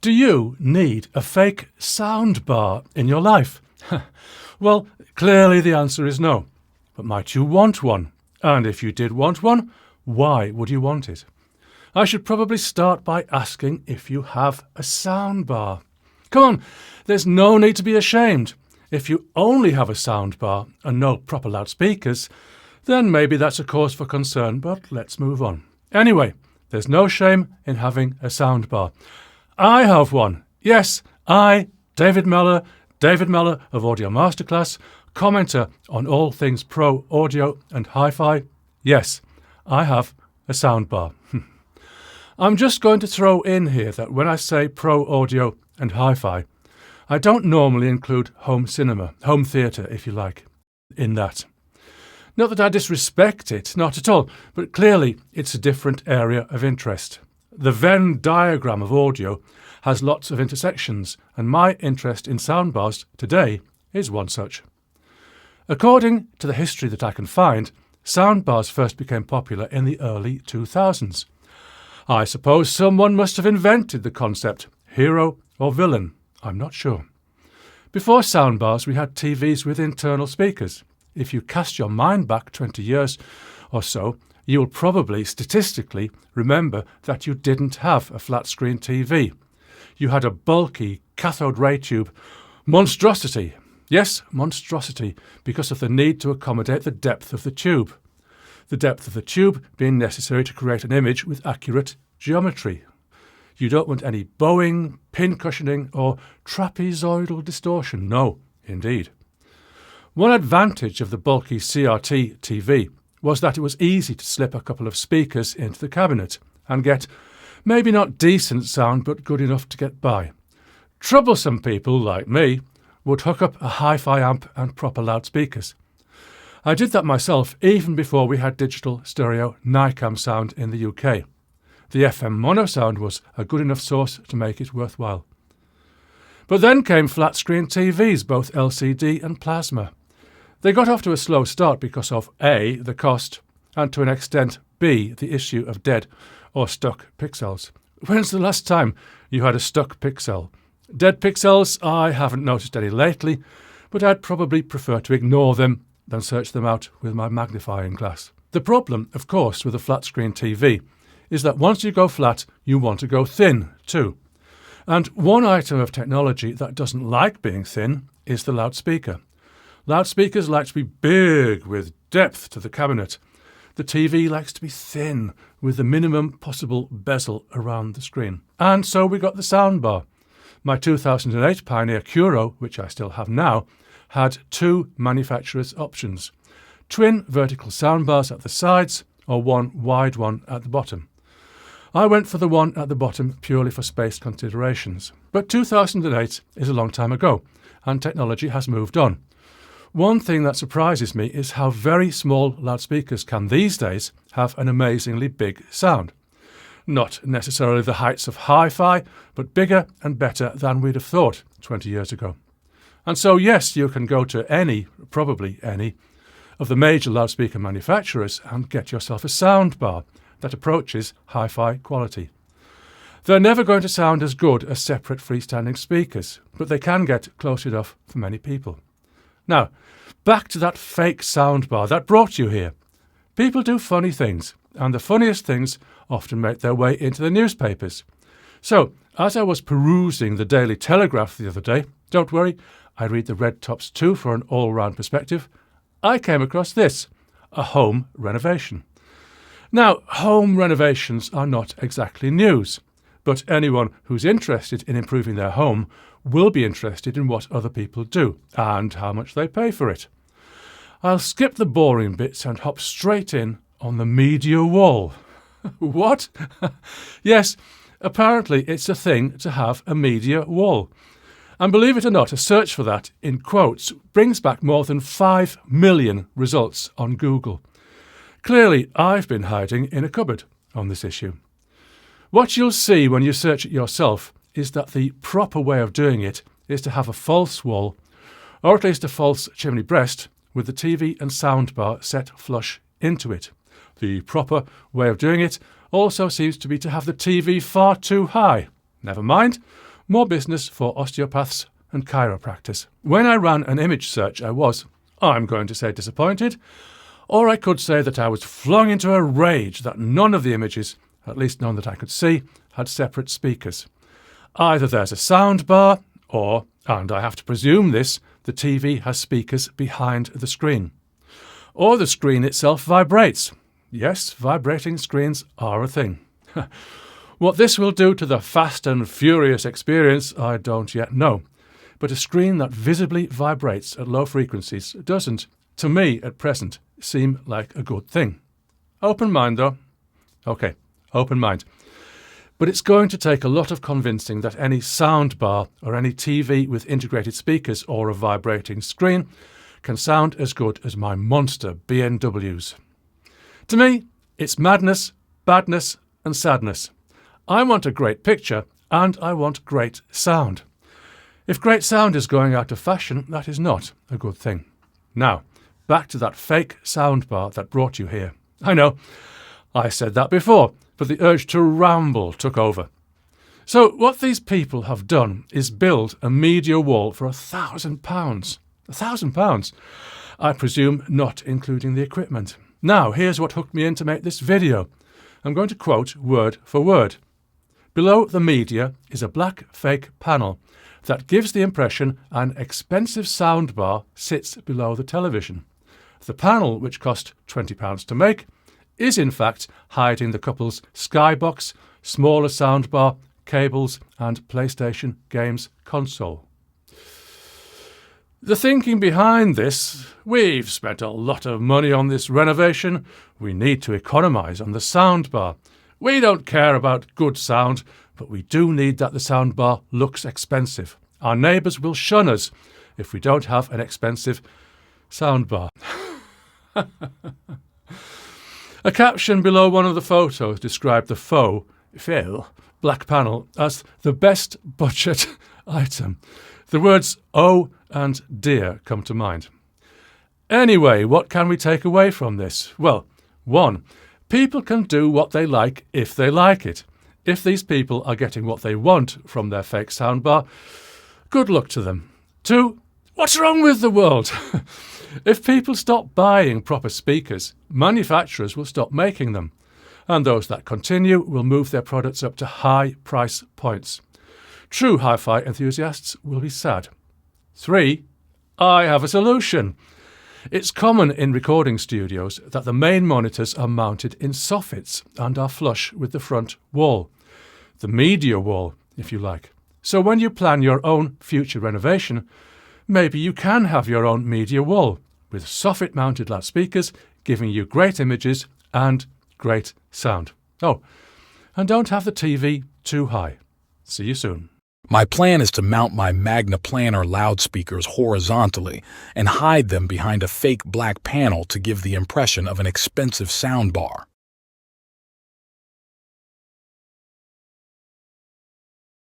Do you need a fake soundbar in your life? Well, clearly the answer is no. But might you want one? And if you did want one, why would you want it? I should probably start by asking if you have a soundbar. Come on, there's no need to be ashamed. If you only have a soundbar and no proper loudspeakers, then maybe that's a cause for concern, but let's move on. Anyway, there's no shame in having a soundbar. I have one. Yes, I, David Mellor of Audio Masterclass, commenter on all things pro audio and hi-fi. Yes, I have a soundbar. I'm just going to throw in here that when I say pro audio and hi-fi, I don't normally include home cinema, home theatre if you like, in that. Not that I disrespect it, not at all, but clearly it's a different area of interest. The Venn diagram of audio has lots of intersections, and my interest in soundbars today is one such. According to the history that I can find, soundbars first became popular in the early 2000s. I suppose someone must have invented the concept, hero or villain, I'm not sure. Before soundbars, we had TVs with internal speakers. If you cast your mind back 20 years or so, you'll probably, statistically, remember that you didn't have a flat-screen TV. You had a bulky cathode ray tube monstrosity. Yes, monstrosity, because of the need to accommodate the depth of the tube. The depth of the tube being necessary to create an image with accurate geometry. You don't want any bowing, pin cushioning, or trapezoidal distortion. No, indeed. One advantage of the bulky CRT TV was that it was easy to slip a couple of speakers into the cabinet and get maybe not decent sound but good enough to get by. Troublesome people like me would hook up a hi-fi amp and proper loudspeakers. I did that myself even before we had digital stereo NICAM sound in the UK. The FM mono sound was a good enough source to make it worthwhile. But then came flat-screen TVs, both LCD and plasma. They got off to a slow start because of A, the cost, and to an extent B, the issue of dead or stuck pixels. When's the last time you had a stuck pixel? Dead pixels, I haven't noticed any lately, but I'd probably prefer to ignore them than search them out with my magnifying glass. The problem, of course, with a flat-screen TV is that once you go flat, you want to go thin too. And one item of technology that doesn't like being thin is the loudspeaker. Loudspeakers like to be big with depth to the cabinet. The TV likes to be thin with the minimum possible bezel around the screen. And so we got the soundbar. My 2008 Pioneer Curo, which I still have now, had two manufacturer's options. Twin vertical soundbars at the sides or one wide one at the bottom. I went for the one at the bottom purely for space considerations. But 2008 is a long time ago, and technology has moved on. One thing that surprises me is how very small loudspeakers can these days have an amazingly big sound. Not necessarily the heights of hi-fi, but bigger and better than we'd have thought 20 years ago. And so yes, you can go to probably any, of the major loudspeaker manufacturers and get yourself a soundbar that approaches hi-fi quality. They're never going to sound as good as separate freestanding speakers, but they can get close enough for many people. Now, back to that fake soundbar that brought you here. People do funny things, and the funniest things often make their way into the newspapers. So, as I was perusing the Daily Telegraph the other day, don't worry, I read the red tops too for an all-round perspective, I came across this, a home renovation. Now, home renovations are not exactly news, but anyone who's interested in improving their home will be interested in what other people do and how much they pay for it. I'll skip the boring bits and hop straight in on the media wall. What? Yes, apparently it's a thing to have a media wall. And believe it or not, a search for that, in quotes, brings back more than 5 million results on Google. Clearly, I've been hiding in a cupboard on this issue. What you'll see when you search it yourself is that the proper way of doing it is to have a false wall, or at least a false chimney breast, with the TV and soundbar set flush into it. The proper way of doing it also seems to be to have the TV far too high. Never mind, More business for osteopaths and chiropractors. When I ran an image search, I was, I'm going to say disappointed, or I could say that I was flung into a rage that none of the images, at least none that I could see, had separate speakers. Either there's a soundbar, or, and I have to presume this, the TV has speakers behind the screen. Or the screen itself vibrates. Yes, vibrating screens are a thing. What this will do to the fast and furious experience, I don't yet know. But a screen that visibly vibrates at low frequencies doesn't, to me at present, seem like a good thing. Open mind, though. OK, open mind. But it's going to take a lot of convincing that any soundbar or any TV with integrated speakers or a vibrating screen can sound as good as my monster BMWs. To me, it's madness, badness and sadness. I want a great picture and I want great sound. If great sound is going out of fashion, that is not a good thing. Now, back to that fake soundbar that brought you here. I know, I said that before, but the urge to ramble took over. So what these people have done is build a media wall for £1,000. £1,000? I presume not including the equipment. Now, here's what hooked me in to make this video. I'm going to quote word for word. Below the media is a black fake panel that gives the impression an expensive soundbar sits below the television. The panel, which cost £20 to make, is in fact hiding the couple's skybox, smaller soundbar, cables and PlayStation games console. The thinking behind this, we've spent a lot of money on this renovation, we need to economise on the soundbar. We don't care about good sound, but we do need that the soundbar looks expensive. Our neighbours will shun us if we don't have an expensive soundbar. A caption below one of the photos described the faux black panel as the best budget item. The words "oh" and "dear" come to mind. Anyway, what can we take away from this? Well, 1. People can do what they like if they like it. If these people are getting what they want from their fake soundbar, good luck to them. 2. What's wrong with the world? If people stop buying proper speakers, manufacturers will stop making them, and those that continue will move their products up to high price points. True hi-fi enthusiasts will be sad. 3. I have a solution. It's common in recording studios that the main monitors are mounted in soffits and are flush with the front wall. The media wall, if you like. So when you plan your own future renovation, maybe you can have your own media wall with soffit-mounted loudspeakers giving you great images and great sound. Oh, and don't have the TV too high. See you soon. My plan is to mount my Magnaplanar loudspeakers horizontally and hide them behind a fake black panel to give the impression of an expensive soundbar.